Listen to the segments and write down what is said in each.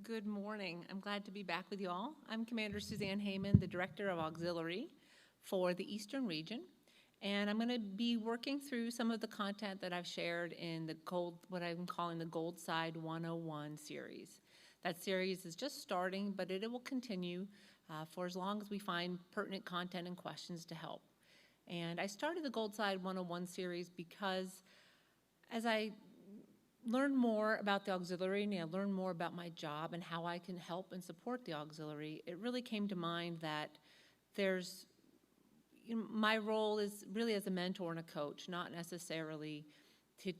Good morning. I'm glad to be back with you all. I'm Commander Suzanne HEMANN, the Director of Auxiliary for the Eastern Region, and I'm going to be working through some of the content that I've shared in the what I'm calling the Gold Side 101 series. That series is just starting, but it will continue for as long as we find pertinent content and questions to help. And I started the Gold Side 101 series because as I learn more about the auxiliary and I learn more about my job and how I can help and support the auxiliary, it really came to mind that my role is really as a mentor and a coach, not necessarily to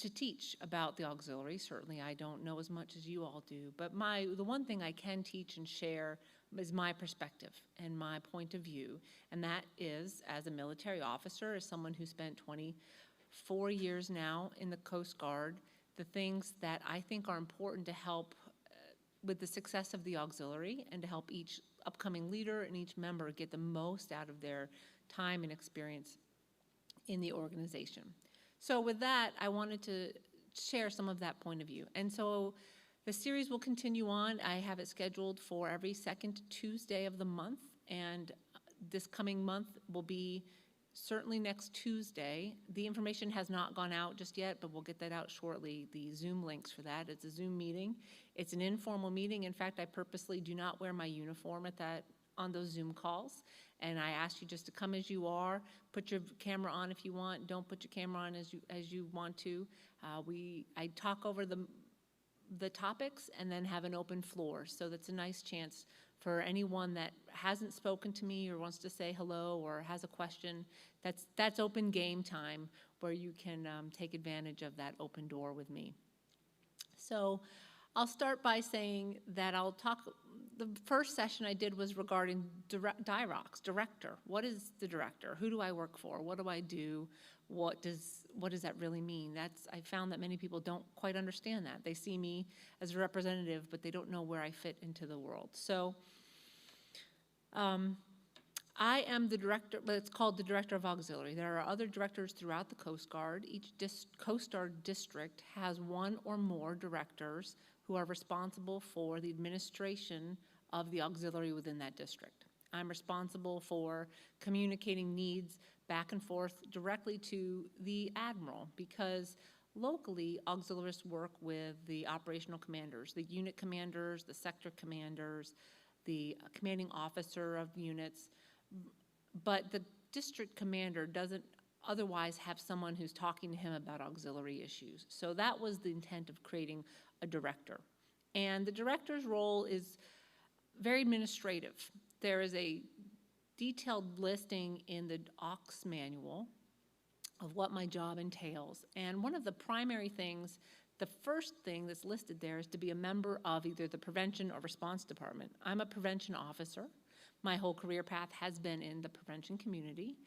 teach about the auxiliary. Certainly I don't know as much as you all do, but the one thing I can teach and share is my perspective and my point of view, and that is as a military officer, as someone who spent 24 years now in the Coast Guard, the things that I think are important to help with the success of the auxiliary and to help each upcoming leader and each member get the most out of their time and experience in the organization. So with that, I wanted to share some of that point of view. And so the series will continue on. I have it scheduled for every second Tuesday of the month, and this coming month will be certainly next Tuesday. The information has not gone out just yet, but we'll get that out shortly, the Zoom links for that. It's a Zoom meeting. It's an informal meeting. In fact, I purposely do not wear my uniform on those Zoom calls, and I ask you just to come as you are. Put your camera on if you want. Don't put your camera on as you want to. I talk over the topics and then have an open floor, so that's a nice chance for anyone that hasn't spoken to me or wants to say hello or has a question. That's open game time where you can take advantage of that open door with me. So I'll start by saying that the first session I did was regarding DIROCs, director. What is the director? Who do I work for? What do I do? What does that really mean? I found that many people don't quite understand that. They see me as a representative, but they don't know where I fit into the world. So I am the director, but it's called the Director of Auxiliary. There are other directors throughout the Coast Guard. Each Coast Guard district has one or more directors who are responsible for the administration of the auxiliary within that district. I'm responsible for communicating needs back and forth directly to the admiral, because locally auxiliaries work with the operational commanders, the unit commanders, the sector commanders, the commanding officer of units, but the district commander doesn't otherwise have someone who's talking to him about auxiliary issues. So that was the intent of creating a director. And the director's role is very administrative. There is a detailed listing in the AUX manual of what my job entails. And one of the primary things, the first thing that's listed there, is to be a member of either the prevention or response department. I'm a prevention officer. My whole career path has been in the prevention community.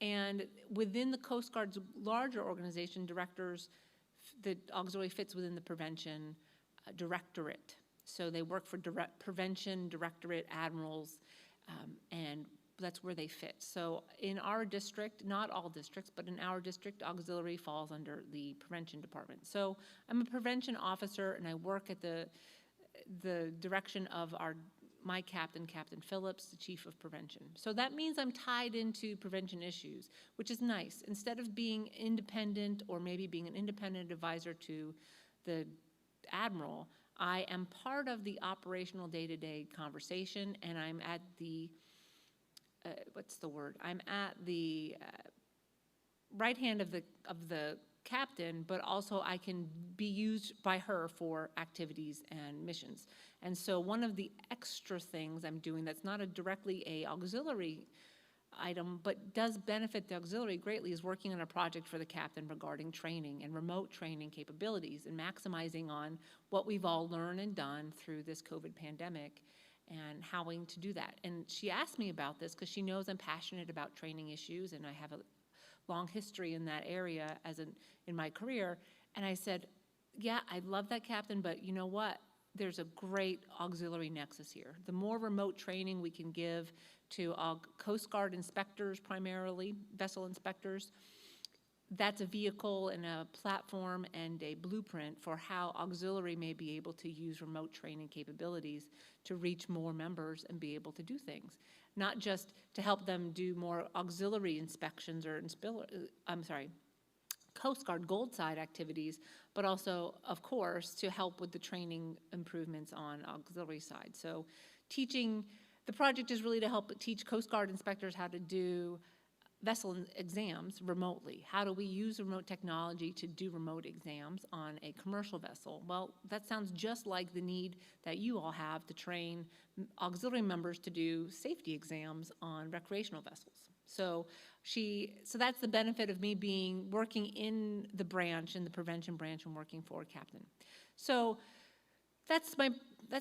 And within the Coast Guard's larger organization, directors, the auxiliary fits within the prevention directorate. So they work for prevention directorate admirals, and that's where they fit. So in our district, not all districts, but in our district, auxiliary falls under the prevention department. So I'm a prevention officer, and I work at the direction of my captain, Captain Phillips, the chief of prevention. So that means I'm tied into prevention issues, which is nice. Instead of being independent or maybe being an independent advisor to the admiral, I am part of the operational day-to-day conversation, and I'm at the I'm at the right hand of the captain, but also I can be used by her for activities and missions. And so one of the extra things I'm doing that's not directly a auxiliary item, but does benefit the auxiliary greatly, is working on a project for the captain regarding training and remote training capabilities and maximizing on what we've all learned and done through this COVID pandemic and howing to do that. And she asked me about this because she knows I'm passionate about training issues, and I have a long history in that area in my career. And I said, yeah, I love that, Captain, but you know what? There's a great auxiliary nexus here. The more remote training we can give to Coast Guard inspectors, primarily vessel inspectors, that's a vehicle and a platform and a blueprint for how auxiliary may be able to use remote training capabilities to reach more members and be able to do things. Not just to help them do more auxiliary inspections or Coast Guard Gold Side activities, but also, of course, to help with the training improvements on auxiliary side. So the project is really to help teach Coast Guard inspectors how to do vessel exams remotely. How do we use remote technology to do remote exams on a commercial vessel? Well, that sounds just like the need that you all have to train auxiliary members to do safety exams on recreational vessels. So that's the benefit of me working in the branch, in the prevention branch, and working for Captain. So that's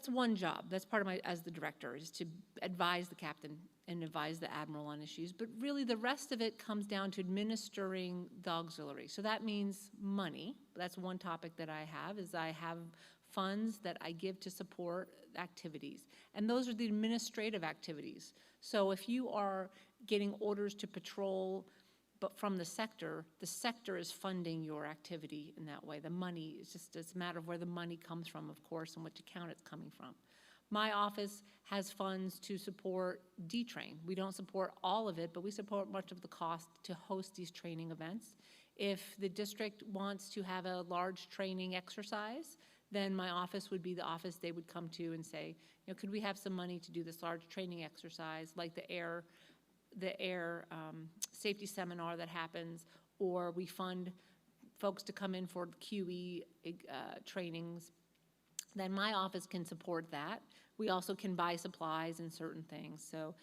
one job. That's part of as the director, is to advise the captain and advise the admiral on issues. But really the rest of it comes down to administering the auxiliary. So that means money. That's one topic that I have, is I have funds that I give to support activities. And those are the administrative activities. So if you are getting orders to patrol, but from the sector is funding your activity in that way. The money is it's a matter of where the money comes from, of course, and which account it's coming from. My office has funds to support DTRAIN. We don't support all of it, but we support much of the cost to host these training events. If the district wants to have a large training exercise, then my office would be the office they would come to and say, could we have some money to do this large training exercise, like the air safety seminar that happens, or we fund folks to come in for QE trainings. Then my office can support that. We also can buy supplies and certain things, so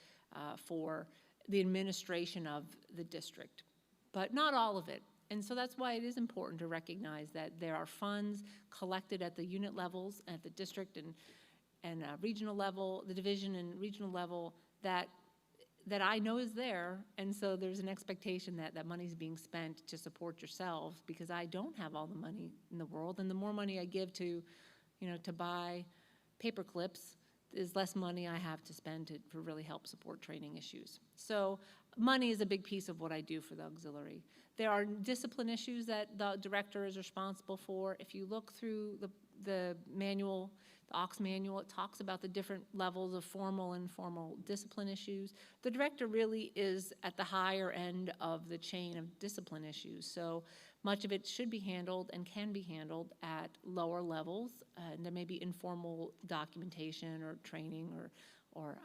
for the administration of the district, but not all of it. And so that's why it is important to recognize that there are funds collected at the unit levels, at the district and regional level, the division and regional level, that I know is there, and so there's an expectation that that money is being spent to support yourselves, because I don't have all the money in the world, and the more money I give to buy paper clips, is less money I have to spend to really help support training issues. So money is a big piece of what I do for the auxiliary. There are discipline issues that the director is responsible for. If you look through the manual, the AUX manual, it talks about the different levels of formal and informal discipline issues. The director really is at the higher end of the chain of discipline issues. So much of it should be handled and can be handled at lower levels. And there may be informal documentation or training or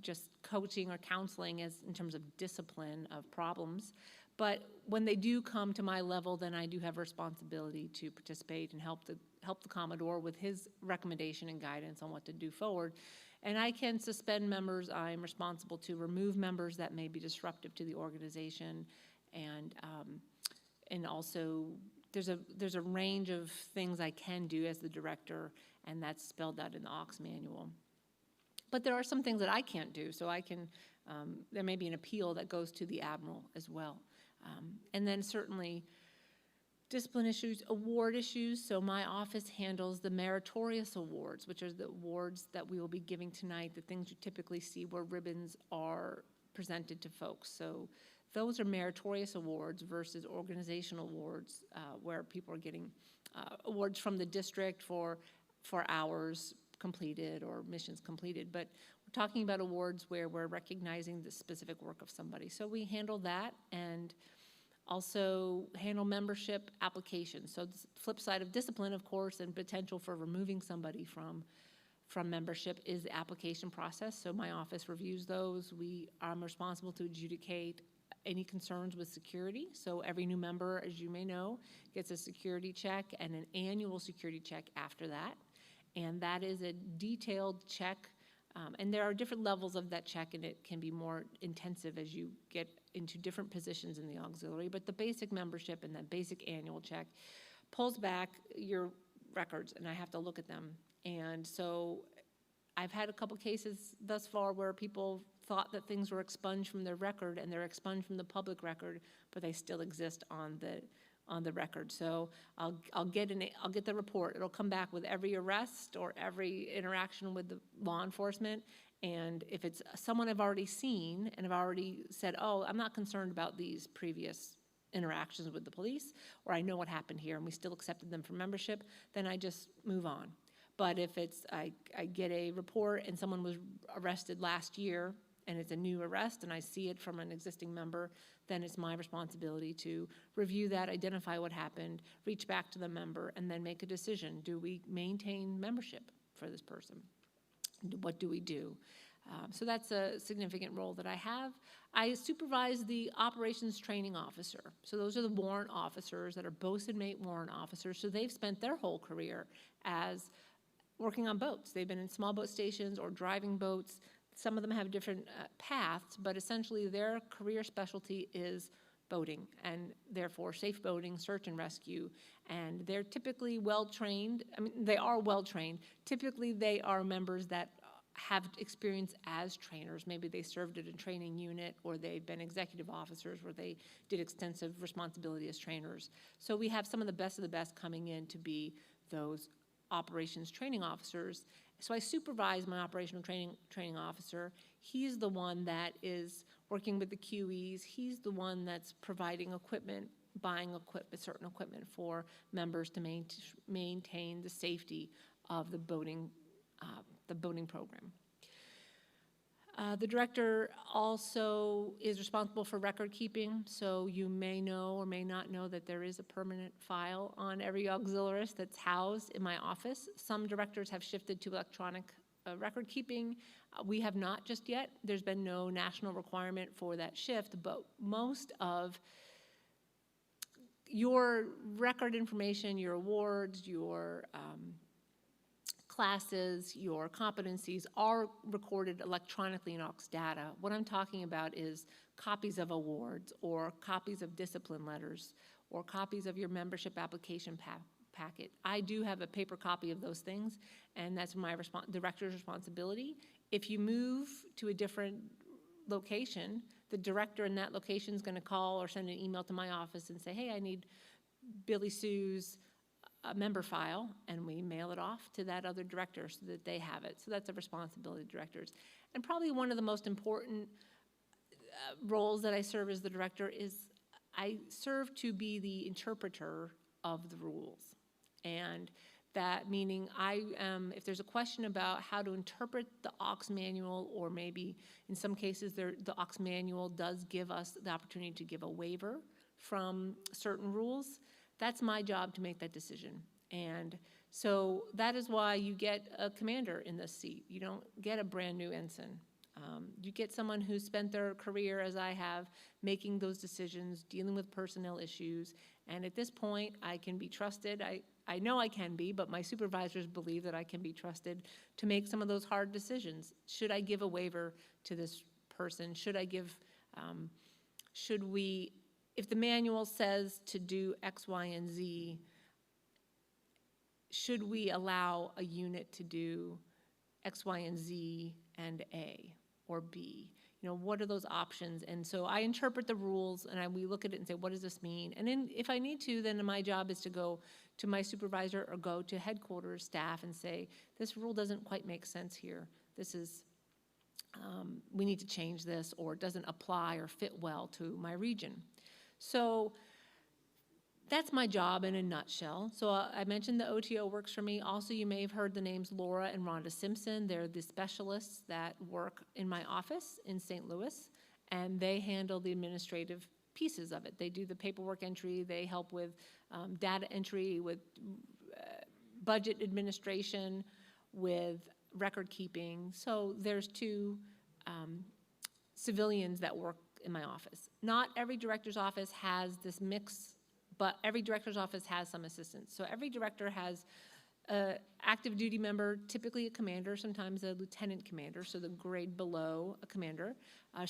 just coaching or counseling in terms of discipline of problems. But when they do come to my level, then I do have responsibility to participate and help the Commodore with his recommendation and guidance on what to do forward. And I can suspend members. I'm responsible to remove members that may be disruptive to the organization, and also there's a range of things I can do as the director, and that's spelled out in the AUX manual. But there are some things that I can't do, so I can. There may be an appeal that goes to the admiral as well. And then certainly discipline issues, award issues. So my office handles the meritorious awards, which are the awards that we will be giving tonight, the things you typically see where ribbons are presented to folks. So those are meritorious awards versus organizational awards, where people are getting awards from the district for hours completed or missions completed. But we're talking about awards where we're recognizing the specific work of somebody. So we handle that, and also handle membership applications. So the flip side of discipline, of course, and potential for removing somebody from membership is the application process. So my office reviews those. I'm responsible to adjudicate any concerns with security. So every new member, as you may know, gets a security check and an annual security check after that. And that is a detailed check. And there are different levels of that check, and it can be more intensive as you get into different positions in the auxiliary. But the basic membership and that basic annual check pulls back your records, and I have to look at them. And so I've had a couple cases thus far where people thought that things were expunged from their record, and they're expunged from the public record, but they still exist on the record. So I'll get the report. It'll come back with every arrest or every interaction with the law enforcement. And if it's someone I've already seen and I've already said, oh, I'm not concerned about these previous interactions with the police, or I know what happened here and we still accepted them for membership, then I just move on. But if it's, I get a report and someone was arrested last year and it's a new arrest and I see it from an existing member, then it's my responsibility to review that, identify what happened, reach back to the member, and then make a decision. Do we maintain membership for this person? What do we do? So that's a significant role that I have. I supervise the operations training officer. So those are the warrant officers that are both inmate warrant officers. So they've spent their whole career as working on boats. They've been in small boat stations or driving boats. Some of them have different paths, but essentially their career specialty is boating, and therefore safe boating, search and rescue. And they're typically well-trained. I mean, they are well-trained. Typically they are members that have experience as trainers. Maybe they served at a training unit, or they've been executive officers where they did extensive responsibility as trainers. So we have some of the best coming in to be those operations training officers. So I supervise my operational training officer. He's the one that is working with the QEs. He's the one that's providing equipment, buying certain equipment for members to maintain the safety of the boating program. The director also is responsible for record keeping, so you may know or may not know that there is a permanent file on every auxiliarist that's housed in my office. Some directors have shifted to electronic record keeping. We have not just yet. There's been no national requirement for that shift, but most of your record information, your awards, your classes, your competencies are recorded electronically in aux data. What I'm talking about is copies of awards or copies of discipline letters or copies of your membership application packet. I do have a paper copy of those things, and that's my director's responsibility. If you move to a different location, the director in that location is going to call or send an email to my office and say, hey, I need Billy Sue's member file, and we mail it off to that other director so that they have it. So that's a responsibility of directors. And probably one of the most important roles that I serve as the director is I serve to be the interpreter of the rules. And that meaning if there's a question about how to interpret the aux manual, or maybe in some cases the aux manual does give us the opportunity to give a waiver from certain rules, that's my job to make that decision. And so that is why you get a commander in this seat. You don't get a brand new ensign. You get someone who's spent their career, as I have, making those decisions, dealing with personnel issues. And at this point, I can be trusted. I know I can be, but my supervisors believe that I can be trusted to make some of those hard decisions. Should I give a waiver to this person? Should I give, if the manual says to do X, Y, and Z, should we allow a unit to do X, Y, and Z and A or B? You know, what are those options? And so I interpret the rules, and we look at it and say, what does this mean? And then if I need to, then my job is to go to my supervisor or go to headquarters staff and say, this rule doesn't quite make sense here. This is, we need to change this, or it doesn't apply or fit well to my region. So that's my job in a nutshell. So I mentioned the OTO works for me. Also, you may have heard the names Laura and Rhonda Simpson. They're the specialists that work in my office in St. Louis, and they handle the administrative pieces of it. They do the paperwork entry. They help with data entry, with budget administration, with record keeping. So there's two civilians that work in my office. Not every director's office has this mix, but every director's office has some assistants. So every director has an active duty member, typically a commander, sometimes a lieutenant commander, so the grade below a commander,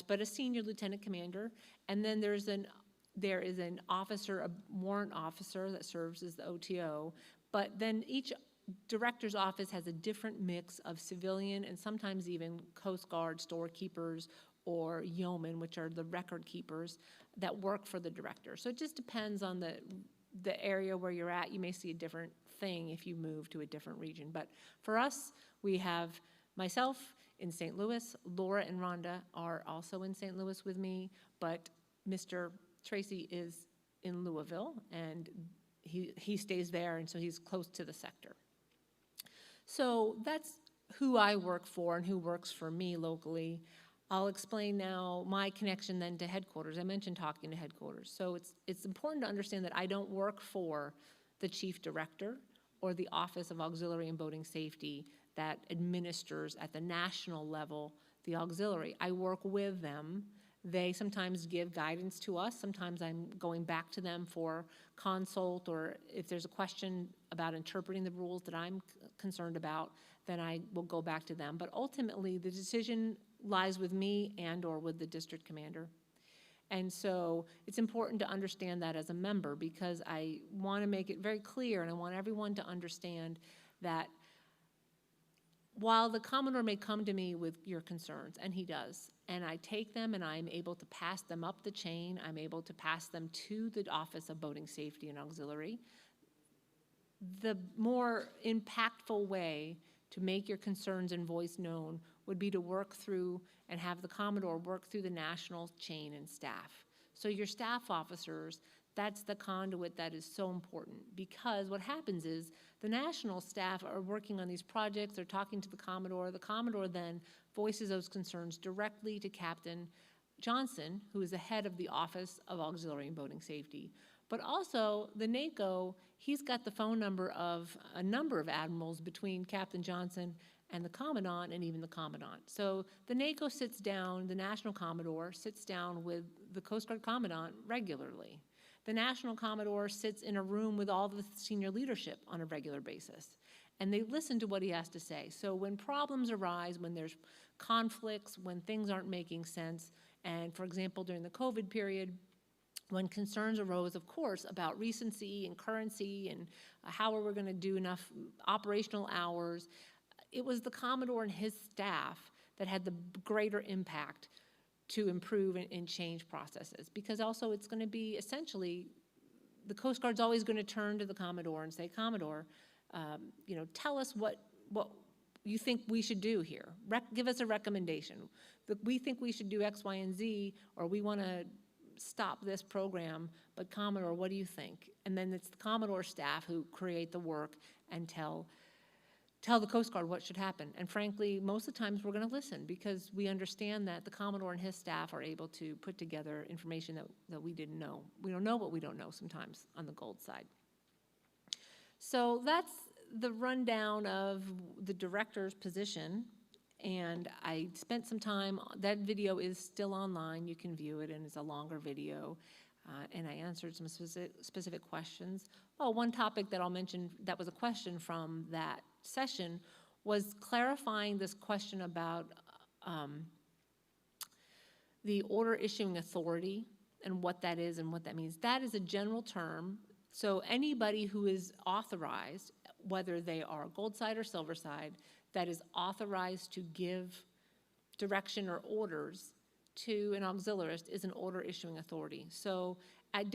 but a senior lieutenant commander. And then there is an officer, a warrant officer that serves as the OTO. But then each director's office has a different mix of civilian and sometimes even Coast Guard storekeepers or yeomen, which are the record keepers that work for the director. So it just depends on the area where you're at. You may see a different thing if you move to a different region. But for us, we have myself in St. Louis. Laura and Rhonda are also in St. Louis with me, but Mr. Tracy is in Louisville, and he stays there, and so he's close to the sector. So that's who I work for and who works for me locally. I'll explain now my connection then to headquarters. I mentioned talking to headquarters. So it's important to understand that I don't work for the chief director or the Office of Auxiliary and Boating Safety that administers at the national level the auxiliary. I work with them. They sometimes give guidance to us. Sometimes I'm going back to them for consult, or if there's a question about interpreting the rules that I'm concerned about, then I will go back to them. But ultimately, the decision lies with me and or with the district commander. And so it's important to understand that as a member, because I want to make it very clear, and I want everyone to understand that while the Commodore may come to me with your concerns, and he does, and I take them and I'm able to pass them up the chain, I'm able to pass them to the Office of Boating Safety and Auxiliary, the more impactful way to make your concerns and voice known would be to work through and have the Commodore work through the national chain and staff. So your staff officers, that's the conduit that is so important, because what happens is the national staff are working on these projects, they're talking to the Commodore then voices those concerns directly to Captain Johnson, who is the head of the Office of Auxiliary and Boating Safety. But also the NACO, he's got the phone number of a number of admirals between Captain Johnson and the Commandant and even the Commandant. So the NACO sits down, the National Commodore sits down with the Coast Guard Commandant regularly. The National Commodore sits in a room with all the senior leadership on a regular basis, and they listen to what he has to say. So when problems arise, when there's conflicts, when things aren't making sense, and for example, during the COVID period, when concerns arose, of course, about recency and currency and how are we going to do enough operational hours, it was the Commodore and his staff that had the greater impact to improve and change processes. Because also it's going to be essentially, the Coast Guard's always going to turn to the Commodore and say, Commodore, tell us what you think we should do here. Give us a recommendation. We think we should do X, Y, and Z, or we want to stop this program, but Commodore, what do you think? And then it's the Commodore staff who create the work and tell the Coast Guard what should happen. And frankly, most of the times we're going to listen, because we understand that the Commodore and his staff are able to put together information that we didn't know. We don't know what we don't know sometimes on the gold side. So that's the rundown of the director's position. And I spent some time, that video is still online, you can view it, and it's a longer video. And I answered some specific questions. Oh, one topic that I'll mention that was a question from that session was clarifying this question about the order issuing authority and what that is and what that means. That is a general term. So anybody who is authorized, whether they are gold side or silver side, that is authorized to give direction or orders to an auxiliarist is an order issuing authority. So at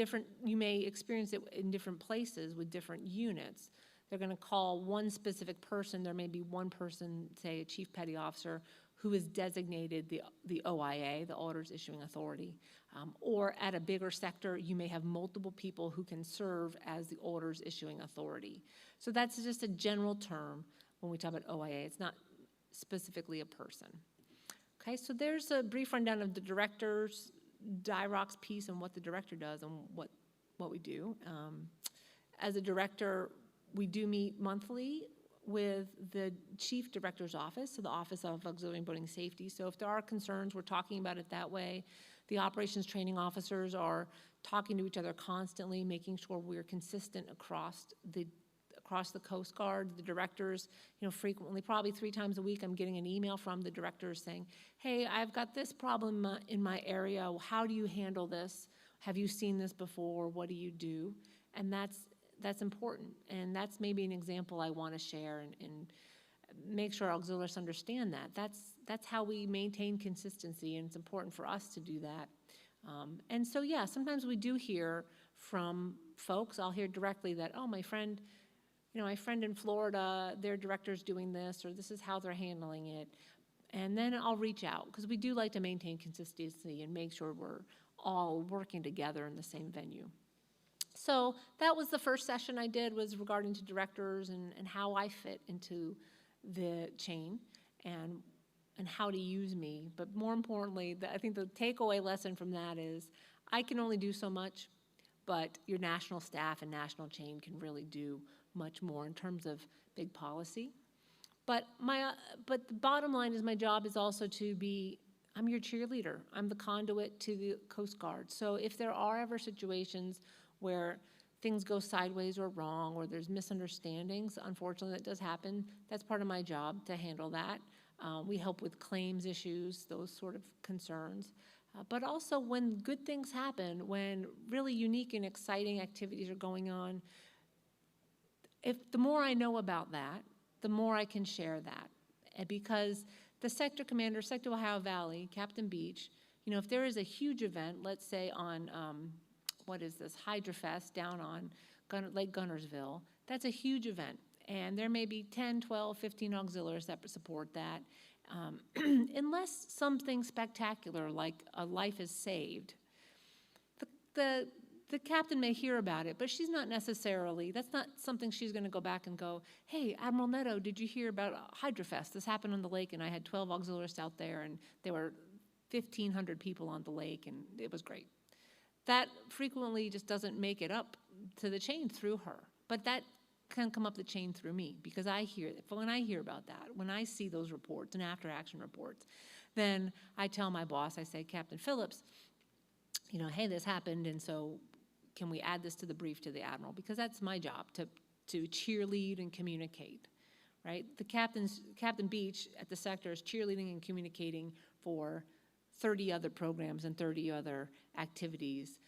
you may experience it in different places with different units. They're going to call one specific person. There may be one person, say a chief petty officer, who is designated the OIA, the orders issuing authority. Or at a bigger sector, you may have multiple people who can serve as the orders issuing authority. So that's just a general term when we talk about OIA. It's not specifically a person. Okay, so there's a brief rundown of the director's DIROC's piece and what the director does and what we do. As a director, we do meet monthly with the chief director's office, so the Office of Auxiliary and Boating Safety. So if there are concerns, we're talking about it that way. The operations training officers are talking to each other constantly, making sure we're consistent across the Coast Guard. The directors, frequently, probably 3 times a week, I'm getting an email from the directors saying, hey, I've got this problem in my area. How do you handle this? Have you seen this before? What do you do? And that's important. And that's maybe an example I want to share and make sure auxiliaries understand that. That's how we maintain consistency, and it's important for us to do that. And so, yeah, sometimes we do hear from folks. I'll hear directly that, oh, my friend in Florida, their director's doing this, or this is how they're handling it. And then I'll reach out, because we do like to maintain consistency and make sure we're all working together in the same venue. So that was the first session I did, was regarding to directors and how I fit into the chain and how to use me. But more importantly, I think the takeaway lesson from that is I can only do so much, but your national staff and national chain can really do much more in terms of big policy. But the bottom line is my job is also to be, I'm your cheerleader. I'm the conduit to the Coast Guard. So if there are ever situations where things go sideways or wrong or there's misunderstandings, unfortunately that does happen, that's part of my job to handle that. We help with claims issues, those sort of concerns. But also when good things happen, when really unique and exciting activities are going on, the more I know about that, the more I can share that. And because the sector commander, Sector Ohio Valley, Captain Beach, if there is a huge event, let's say on, what is this, HydroFest down on Lake Gunnersville, that's a huge event. And there may be 10, 12, 15 auxiliaries that support that. Unless something spectacular like a life is saved, the captain may hear about it, but she's not necessarily, that's not something she's going to go back and go, hey, Admiral Netto, did you hear about HydroFest? This happened on the lake, and I had 12 auxiliaries out there, and there were 1,500 people on the lake, and it was great. That frequently just doesn't make it up to the chain through her, but that can come up the chain through me, because when I hear about that, when I see those reports and after-action reports, then I tell my boss, I say, Captain Phillips, hey, this happened, and so can we add this to the brief to the Admiral? Because that's my job, to cheerlead and communicate, right? Captain Beach at the sector is cheerleading and communicating for 30 other programs and 30 other activities.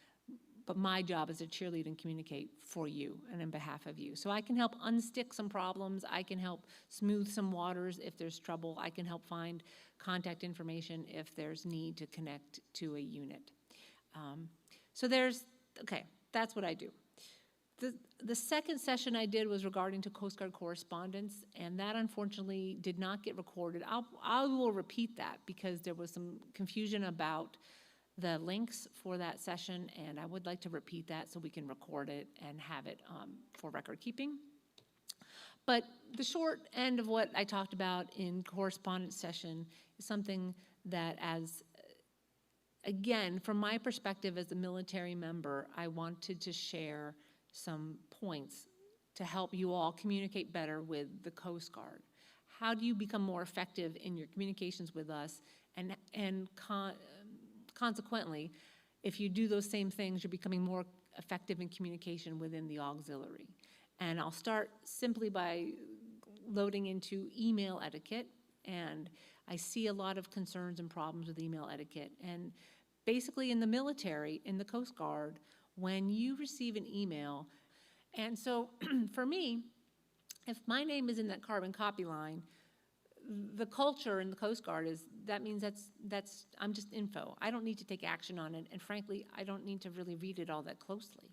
But my job is to cheerlead and communicate for you and on behalf of you. So I can help unstick some problems. I can help smooth some waters if there's trouble. I can help find contact information if there's need to connect to a unit. Okay, that's what I do. The second session I did was regarding to Coast Guard correspondence, and that unfortunately did not get recorded. I will repeat that because there was some confusion about the links for that session, and I would like to repeat that so we can record it and have it for record keeping. But the short end of what I talked about in correspondence session is something that, again, from my perspective as a military member, I wanted to share some points to help you all communicate better with the Coast Guard. How do you become more effective in your communications with us, and consequently, if you do those same things, you're becoming more effective in communication within the auxiliary. And I'll start simply by loading into email etiquette, and I see a lot of concerns and problems with email etiquette. And basically in the military, in the Coast Guard, when you receive an email, and so for me, if my name is in that carbon copy line, the culture in the Coast Guard is, that means I'm just info. I don't need to take action on it, and frankly, I don't need to really read it all that closely.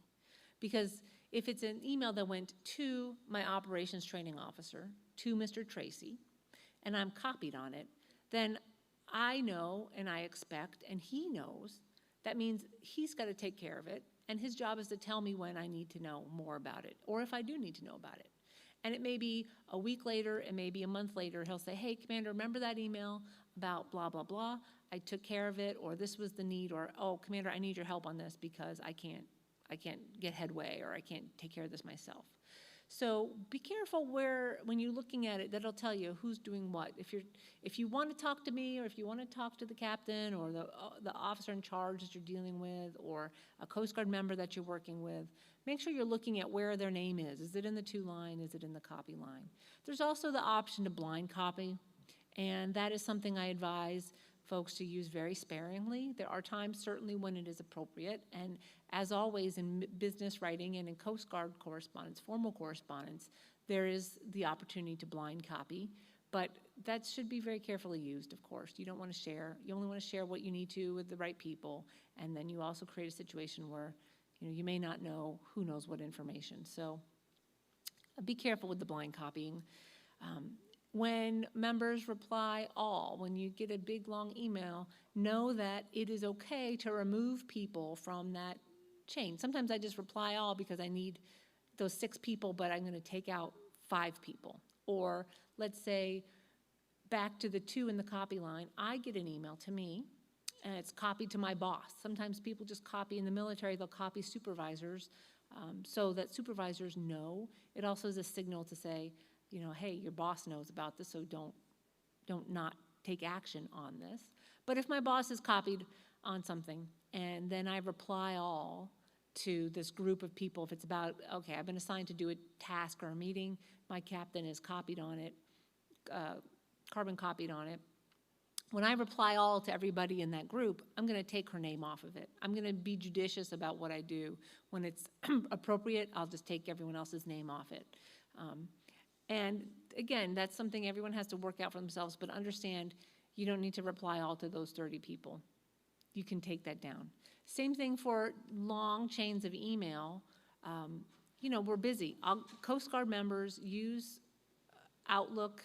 Because if it's an email that went to my operations training officer, to Mr. Tracy, and I'm copied on it, then I know and I expect, and he knows, that means he's got to take care of it, and his job is to tell me when I need to know more about it, or if I do need to know about it. And it may be a week later, it may be a month later, he'll say, hey, Commander, remember that email about blah, blah, blah? I took care of it, or this was the need, or, oh, Commander, I need your help on this because I can't get headway, or I can't take care of this myself. So be careful when you're looking at it, that'll tell you who's doing what. If you want to talk to me, or if you want to talk to the captain, or the officer in charge that you're dealing with, or a Coast Guard member that you're working with, make sure you're looking at where their name is. Is it in the to line? Is it in the copy line? There's also the option to blind copy, and that is something I advise folks to use very sparingly. There are times certainly when it is appropriate, and as always in business writing and in Coast Guard correspondence, formal correspondence, there is the opportunity to blind copy, but that should be very carefully used, of course. You don't want to share, you only want to share what you need to with the right people, and then you also create a situation where you may not know who knows what information. So be careful with the blind copying. When members reply all, when you get a big long email, know that it is okay to remove people from that chain. Sometimes I just reply all because I need those 6 people, but I'm going to take out 5 people. Or let's say, back to the 2 in the copy line, I get an email to me, and it's copied to my boss. Sometimes people just copy in the military, they'll copy supervisors so that supervisors know. It also is a signal to say, you know, hey, your boss knows about this, so don't not take action on this. But if my boss is copied on something, and then I reply all to this group of people, if it's about, okay, I've been assigned to do a task or a meeting, my captain is copied on it, carbon copied on it. When I reply all to everybody in that group, I'm going to take her name off of it. I'm going to be judicious about what I do. When it's appropriate, I'll just take everyone else's name off it. And again, that's something everyone has to work out for themselves, but understand you don't need to reply all to those 30 people. You can take that down. Same thing for long chains of email. You know, we're busy. Coast Guard members use Outlook,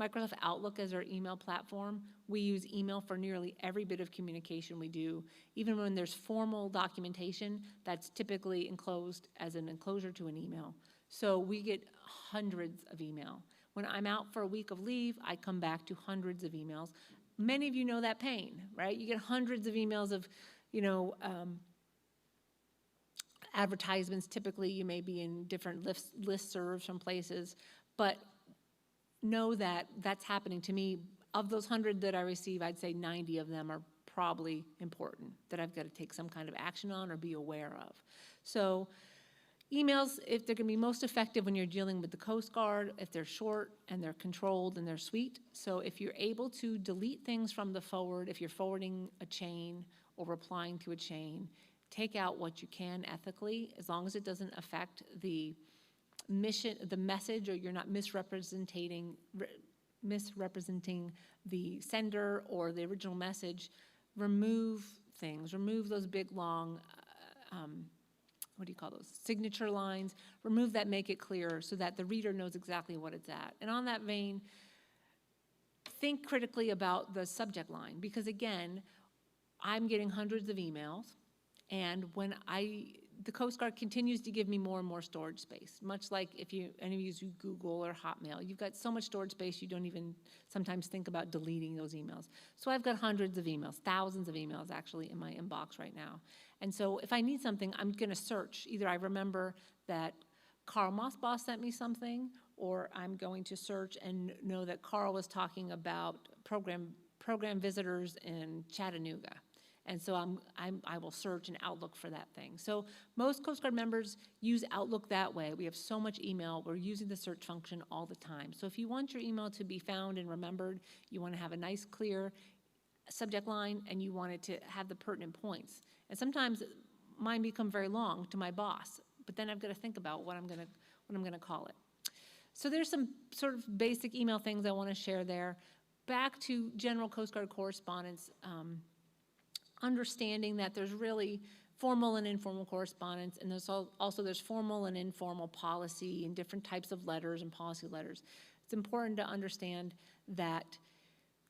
Microsoft Outlook as our email platform. We use email for nearly every bit of communication we do. Even when there's formal documentation, that's typically enclosed as an enclosure to an email. So we get hundreds of email. When I'm out for a week of leave, I come back to hundreds of emails. Many of you know that pain, right? You get hundreds of emails of, you know, advertisements. Typically, you may be in different listservs from places, but know that that's happening to me. Of those 100 that I receive, I'd say 90 of them are probably important that I've got to take some kind of action on or be aware of. So emails, if they're going to be most effective when you're dealing with the Coast Guard, if they're short and they're controlled and they're sweet. So if you're able to delete things from the forward, if you're forwarding a chain or replying to a chain, take out what you can ethically, as long as it doesn't affect the mission, the message, or you're not misrepresenting the sender or the original message. Remove things, remove those big long, what do you call those, signature lines, remove that, make it clear so that the reader knows exactly what it's at. And on that vein, think critically about the subject line, because again, I'm getting hundreds of emails, and when the Coast Guard continues to give me more and more storage space, much like if any of you use Google or Hotmail, you've got so much storage space you don't even sometimes think about deleting those emails. So I've got hundreds of emails, thousands of emails actually in my inbox right now. And so if I need something, I'm going to search. Either I remember that Carl Mossbaugh sent me something, or I'm going to search and know that Carl was talking about program visitors in Chattanooga. And so I will search in Outlook for that thing. So most Coast Guard members use Outlook that way. We have so much email. We're using the search function all the time. So if you want your email to be found and remembered, you want to have a nice, clear subject line, and you want it to have the pertinent points. And sometimes mine become very long to my boss, but then I've got to think about what I'm going to call it. So there's some sort of basic email things I want to share there. Back to general Coast Guard correspondence. Understanding that there's really formal and informal correspondence, and there's there's formal and informal policy and different types of letters and policy letters. It's important to understand that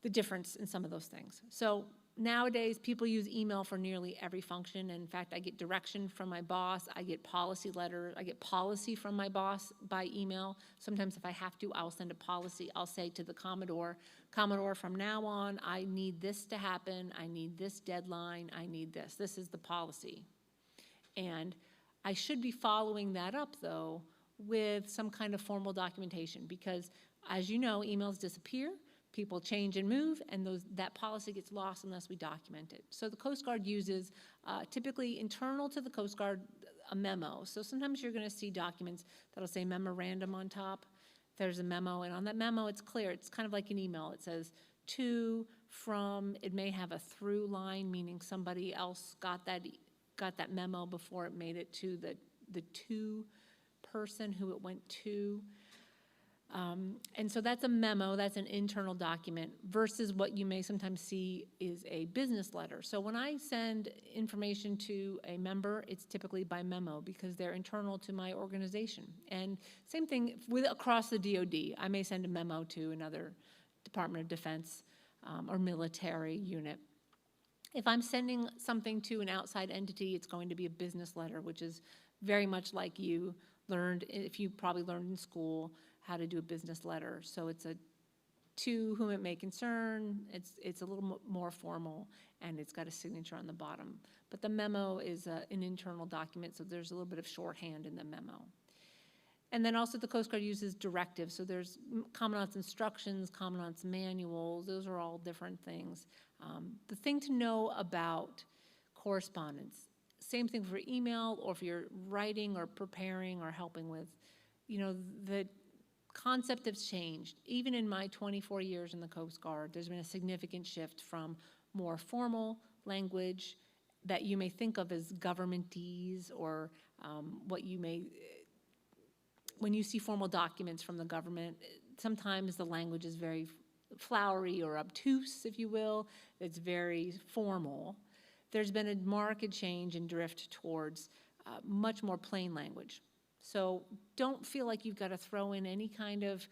the difference in some of those things. So nowadays, people use email for nearly every function. In fact, I get direction from my boss. I get policy letters. I get policy from my boss by email. Sometimes if I have to, I'll send a policy. I'll say to the Commodore, from now on, I need this to happen. I need this deadline. I need this. This is the policy. And I should be following that up, though, with some kind of formal documentation, because, as you know, emails disappear. People change and move, and that policy gets lost unless we document it. So the Coast Guard uses, typically internal to the Coast Guard, a memo. So sometimes you're going to see documents that'll say memorandum on top. There's a memo, and on that memo, it's clear. It's kind of like an email. It says to, from. It may have a through line, meaning somebody else got that memo before it made it to the to person who it went to. And so that's a memo, that's an internal document, versus what you may sometimes see is a business letter. So when I send information to a member, it's typically by memo because they're internal to my organization. And same thing across the DoD. I may send a memo to another Department of Defense or military unit. If I'm sending something to an outside entity, it's going to be a business letter, which is very much like you learned, if you probably learned in school, how to do a business letter. So it's a to whom it may concern, it's a little more formal, and it's got a signature on the bottom. But the memo is an internal document, so there's a little bit of shorthand in the memo. And then also the Coast Guard uses directives, so there's Commandant's instructions, Commandant's manuals, those are all different things. The thing to know about correspondence, same thing for email or if you're writing or preparing or helping with, the concept has changed. Even in my 24 years in the Coast Guard, there's been a significant shift from more formal language that you may think of as governmentese or what you may, when you see formal documents from the government, sometimes the language is very flowery or obtuse, if you will. It's very formal. There's been a marked change and drift towards much more plain language. So don't feel like you've got to throw in any kind of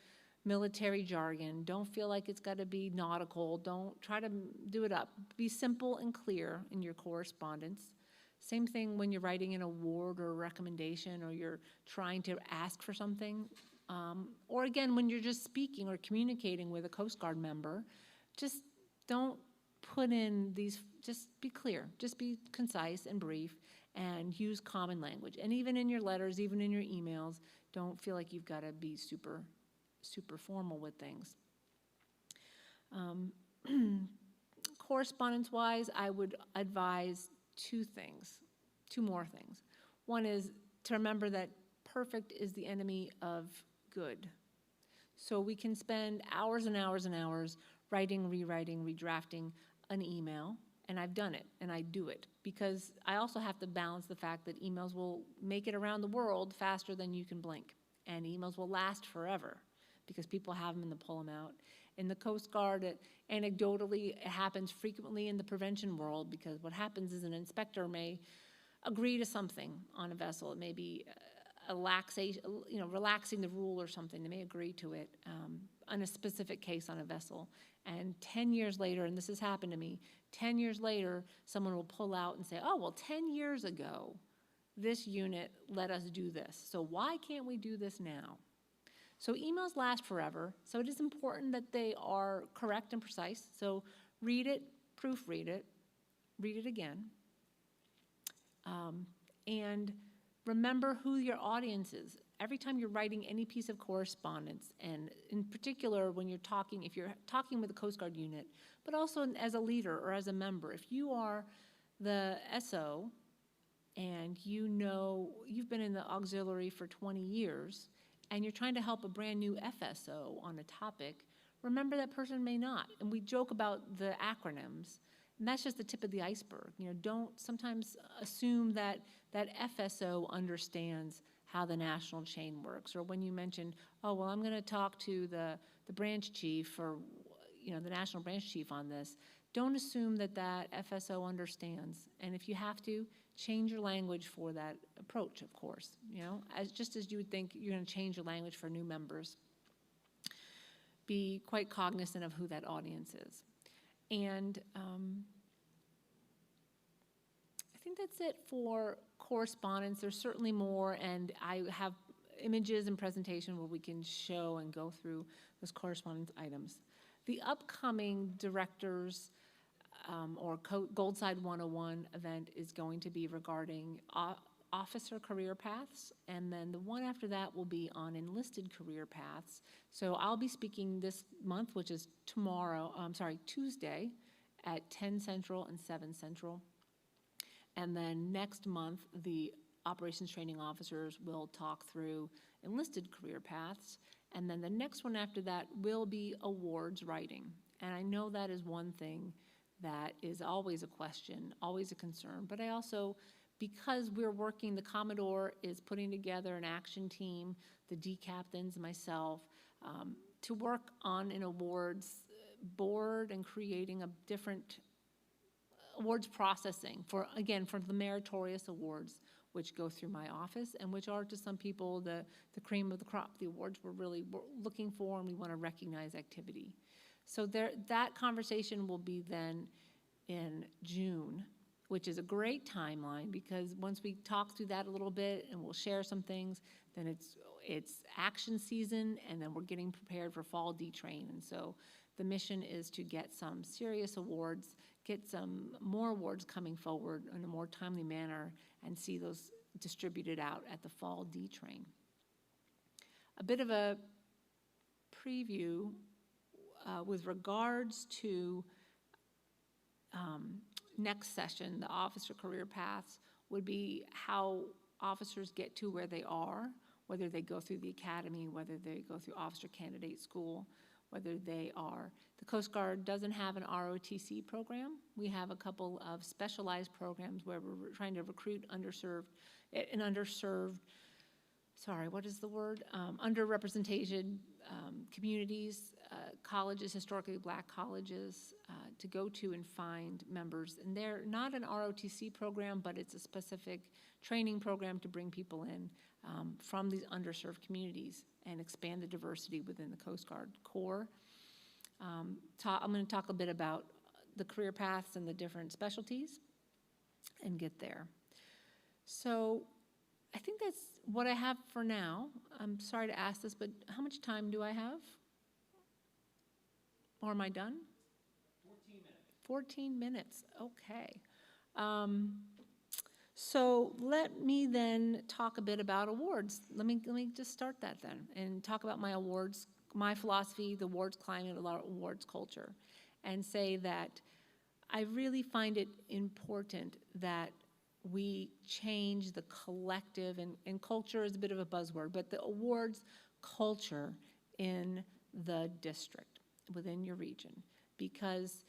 military jargon. Don't feel like it's got to be nautical. Don't try to do it up. Be simple and clear in your correspondence. Same thing when you're writing an award or a recommendation or you're trying to ask for something. Or again, when you're just speaking or communicating with a Coast Guard member, just don't put in these, just be clear. Just be concise and brief. And use common language. And even in your letters, even in your emails, don't feel like you've got to be super formal with things. Correspondence-wise, I would advise two more things. One is to remember that perfect is the enemy of good. So we can spend hours and hours and hours writing, rewriting, redrafting an email. And I've done it, and I do it, because I also have to balance the fact that emails will make it around the world faster than you can blink, and emails will last forever, because people have them and they pull them out. In the Coast Guard, anecdotally, it happens frequently in the prevention world, because what happens is an inspector may agree to something on a vessel. It may be relaxing the rule or something. They may agree to it on a specific case on a vessel. And 10 years later, and this has happened to me, 10 years later, someone will pull out and say, oh, well, 10 years ago, this unit let us do this. So why can't we do this now? So emails last forever, so it is important that they are correct and precise. So read it, proofread it, read it again. And remember who your audience is. Every time you're writing any piece of correspondence, and in particular when you're talking, if you're talking with a Coast Guard unit, but also as a leader or as a member, if you are the SO and you've been in the auxiliary for 20 years and you're trying to help a brand new FSO on a topic, remember that person may not. And we joke about the acronyms, and that's just the tip of the iceberg. Don't sometimes assume that that FSO understands how the national chain works. Or when you mention, oh, well, I'm going to talk to the branch chief or the national branch chief on this, don't assume that that FSO understands. And if you have to, change your language for that approach, of course. Just as you would think you're going to change your language for new members. Be quite cognizant of who that audience is. And I think that's it for correspondence. There's certainly more, and I have images and presentation where we can show and go through those correspondence items. The upcoming directors or Goldside 101 event is going to be regarding officer career paths, and then the one after that will be on enlisted career paths. So I'll be speaking this month, which is Tuesday at 10 Central and 7 Central. And then next month, the operations training officers will talk through enlisted career paths. And then the next one after that will be awards writing. And I know that is one thing that is always a question, always a concern. But I also, because we're working, the Commodore is putting together an action team, the D captains, myself, to work on an awards board and creating a different awards processing for the meritorious awards, which go through my office and which are to some people the cream of the crop, the awards we're really looking for, and we want to recognize activity. So that conversation will be then in June, which is a great timeline, because once we talk through that a little bit and we'll share some things, then it's action season, and then we're getting prepared for fall DTRAIN. And so the mission is to get some serious awards, get some more awards coming forward in a more timely manner, and see those distributed out at the fall DTRAIN. A bit of a preview with regards to next session, the officer career paths, would be how officers get to where they are, whether they go through the academy, whether they go through officer candidate school, whether they are. The Coast Guard doesn't have an ROTC program. We have a couple of specialized programs where we're trying to recruit underrepresented, communities, colleges, historically black colleges, to go to and find members. And they're not an ROTC program, but it's a specific training program to bring people in from these underserved communities and expand the diversity within the Coast Guard Corps. I'm going to talk a bit about the career paths and the different specialties and get there. So I think that's what I have for now. I'm sorry to ask this, but how much time do I have? Or am I done? 14 minutes. 14 minutes, okay. So let me then talk a bit about awards. Let me just start that then and talk about my awards, my philosophy, the awards climate, awards culture, and say that I really find it important that we change the collective, and culture is a bit of a buzzword, but the awards culture in the district, within your region, because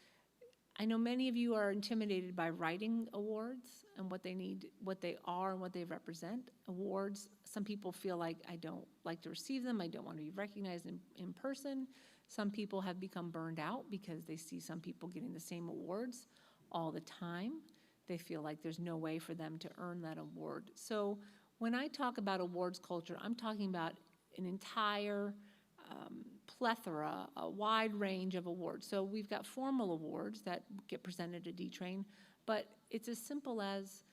I know many of you are intimidated by writing awards and what they need, what they are and what they represent. Awards, some people feel like I don't like to receive them, I don't want to be recognized in person. Some people have become burned out because they see some people getting the same awards all the time. They feel like there's no way for them to earn that award. So when I talk about awards culture, I'm talking about an entire plethora, a wide range of awards. So we've got formal awards that get presented at DTRAIN, but it's as simple as,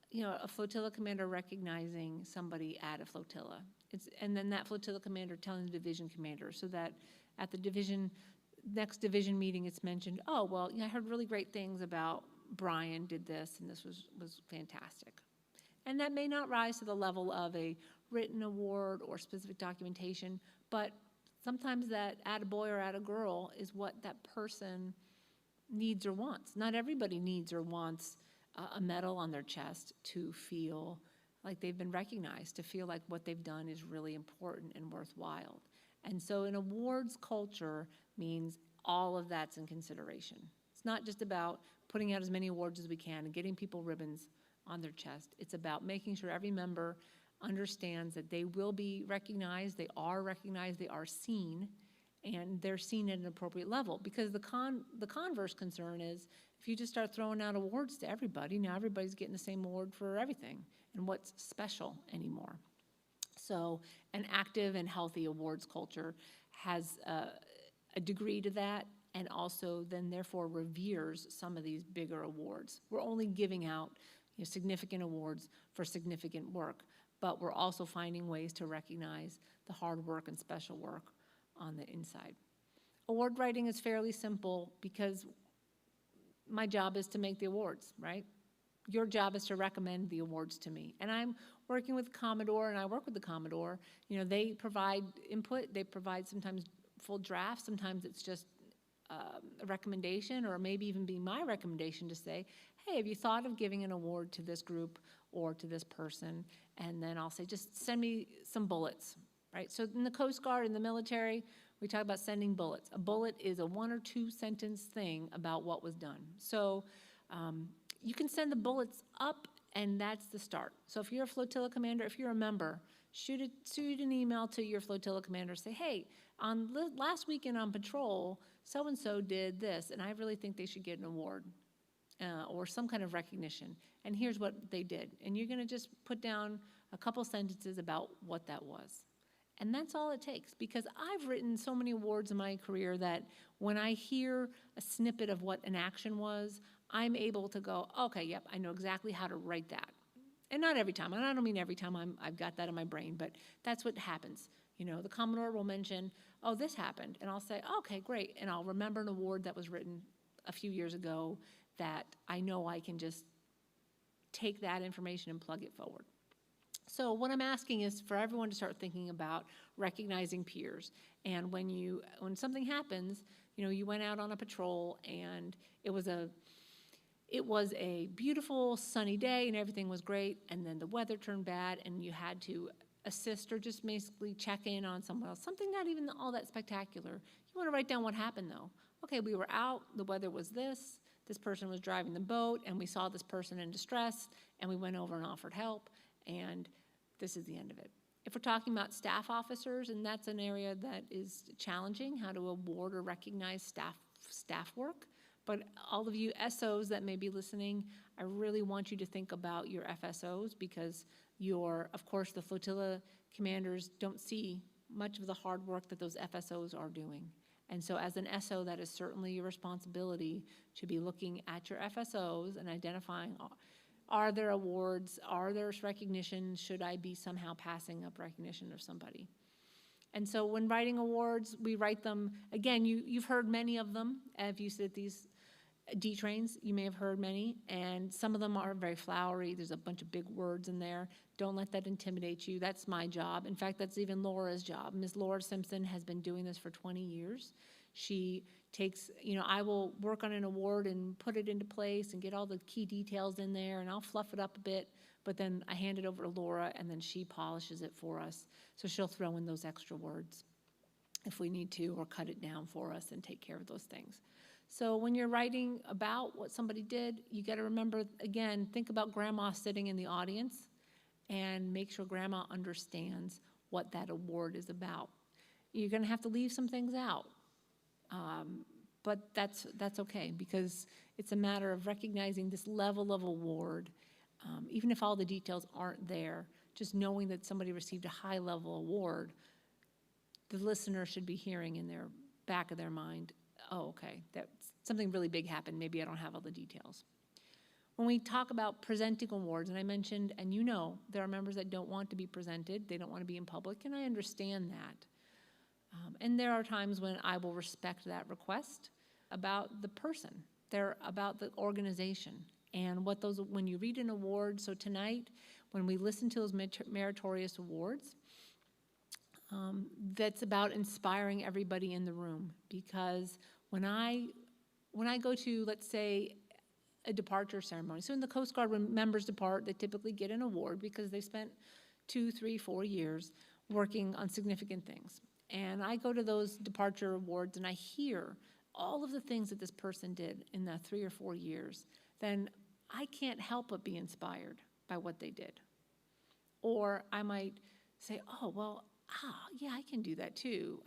you know, a flotilla commander recognizing somebody at a flotilla. And then that flotilla commander telling the division commander, so that at the next division meeting it's mentioned, oh, well, I heard really great things about Brian did this, and this was fantastic. And that may not rise to the level of a written award or specific documentation, but sometimes that attaboy or attagirl is what that person needs or wants. Not everybody needs or wants a medal on their chest to feel like they've been recognized, to feel like what they've done is really important and worthwhile. And so an awards culture means all of that's in consideration. It's not just about putting out as many awards as we can and getting people ribbons on their chest. It's about making sure every member understands that they will be recognized, they are seen, and they're seen at an appropriate level. Because the converse concern is, if you just start throwing out awards to everybody, now everybody's getting the same award for everything, and what's special anymore? So an active and healthy awards culture has a degree to that, and also then therefore reveres some of these bigger awards. We're only giving out, you know, significant awards for significant work, but we're also finding ways to recognize the hard work and special work on the inside. Award writing is fairly simple because my job is to make the awards, right? Your job is to recommend the awards to me. And I'm working with Commodore, and I work with the Commodore. You know, they provide input, they provide sometimes full drafts, sometimes it's just a recommendation, or maybe even be my recommendation to say, hey, have you thought of giving an award to this group or to this person? And then I'll say, just send me some bullets, right? So in the Coast Guard, in the military, we talk about sending bullets. A bullet is a 1 or 2 sentence thing about what was done. So you can send the bullets up, and that's the start. So if you're a flotilla commander, if you're a member, shoot an email to your flotilla commander, say, hey, on last weekend on patrol, so-and-so did this, and I really think they should get an award or some kind of recognition, and here's what they did. And you're gonna just put down a couple sentences about what that was. And that's all it takes, because I've written so many awards in my career that when I hear a snippet of what an action was, I'm able to go, okay, yep, I know exactly how to write that. And not every time, and I don't mean every time I've got that in my brain, but that's what happens. You know, the Commodore will mention, oh, this happened, and I'll say, okay, great, and I'll remember an award that was written a few years ago that I know I can just take that information and plug it forward. So what I'm asking is for everyone to start thinking about recognizing peers. And when something happens, you know, you went out on a patrol and it was a beautiful sunny day and everything was great, and then the weather turned bad and you had to assist or just basically check in on someone else, something not even all that spectacular. You want to write down what happened though. Okay, we were out, the weather was this person was driving the boat, and we saw this person in distress, and we went over and offered help, and this is the end of it. If we're talking about staff officers, and that's an area that is challenging, how to award or recognize staff work, but all of you SOs that may be listening, I really want you to think about your FSOs, because of course, the flotilla commanders don't see much of the hard work that those FSOs are doing. And so as an SO, that is certainly your responsibility to be looking at your FSOs and identifying, are there awards, are there recognition, should I be somehow passing up recognition of somebody? And so when writing awards, we write them, again, you've heard many of them. If you sit these D-trains, you may have heard many, and some of them are very flowery. There's a bunch of big words in there. Don't let that intimidate you. That's my job. In fact, that's even Laura's job. Ms. Laura Simpson has been doing this for 20 years. She takes, I will work on an award and put it into place and get all the key details in there, and I'll fluff it up a bit, but then I hand it over to Laura, and then she polishes it for us. So she'll throw in those extra words if we need to, or cut it down for us and take care of those things. So when you're writing about what somebody did, you got to remember, again, think about grandma sitting in the audience and make sure grandma understands what that award is about. You're going to have to leave some things out, but that's okay, because it's a matter of recognizing this level of award, even if all the details aren't there. Just knowing that somebody received a high-level award, the listener should be hearing in their back of their mind, oh, okay, something really big happened. Maybe I don't have all the details. When we talk about presenting awards, and I mentioned, and there are members that don't want to be presented. They don't want to be in public, and I understand that. And there are times when I will respect that request about the person. They're about the organization and when you read an award. So tonight, when we listen to those meritorious awards, that's about inspiring everybody in the room, because when I go to, let's say, a departure ceremony, so in the Coast Guard, when members depart, they typically get an award because they spent 2, 3, 4 years working on significant things. And I go to those departure awards and I hear all of the things that this person did in the 3 or 4 years, then I can't help but be inspired by what they did. Or I might say, oh, well, yeah, I can do that too.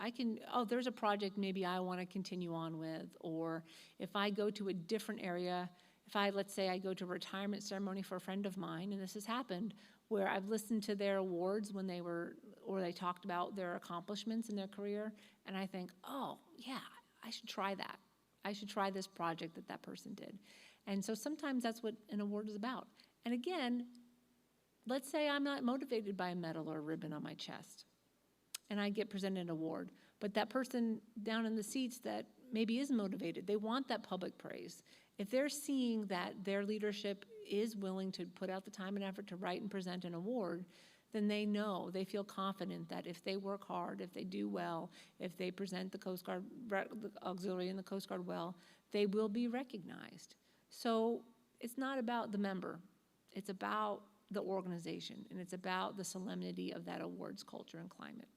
There's a project maybe I want to continue on with. Or if I go to a different area, let's say I go to a retirement ceremony for a friend of mine, and this has happened, where I've listened to their awards when they talked about their accomplishments in their career, and I think, oh, yeah, I should try that. I should try this project that person did. And so sometimes that's what an award is about. And again, let's say I'm not motivated by a medal or a ribbon on my chest, and I get presented an award, but that person down in the seats that maybe is motivated, they want that public praise. If they're seeing that their leadership is willing to put out the time and effort to write and present an award, then they feel confident that if they work hard, if they do well, if they present the Coast Guard, the auxiliary and the Coast Guard well, they will be recognized. So it's not about the member, it's about the organization, and it's about the solemnity of that awards culture and climate.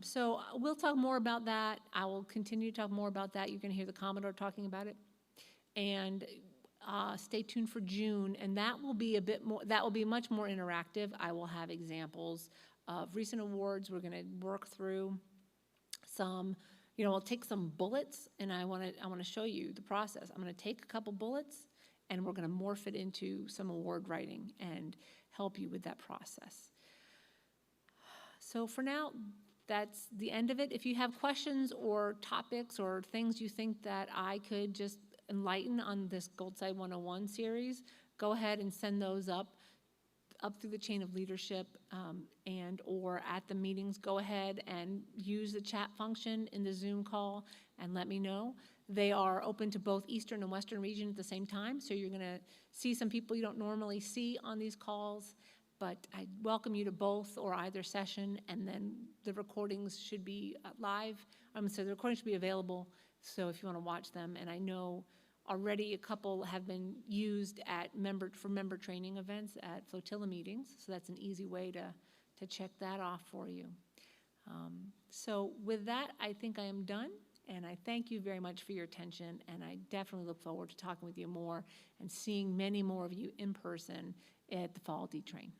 So we'll talk more about that. I will continue to talk more about that. You're going to hear the Commodore talking about it. And stay tuned for June, and that will be much more interactive. I will have examples of recent awards. We're going to work through some, I'll take some bullets, and I want to show you the process. I'm going to take a couple bullets, and we're going to morph it into some award writing and help you with that process. So for now, that's the end of it. If you have questions or topics or things you think that I could just enlighten on this Gold Side 101 series, go ahead and send those up through the chain of leadership, and or at the meetings. Go ahead and use the chat function in the Zoom call and let me know. They are open to both Eastern and Western region at the same time, so you're going to see some people you don't normally see on these calls, but I welcome you to both or either session, and then the recordings should be live. So the recordings should be available, so if you want to watch them. And I know already a couple have been used for member training events at flotilla meetings, so that's an easy way to check that off for you. So with that, I think I am done, and I thank you very much for your attention, and I definitely look forward to talking with you more and seeing many more of you in person at the fall DTRAIN.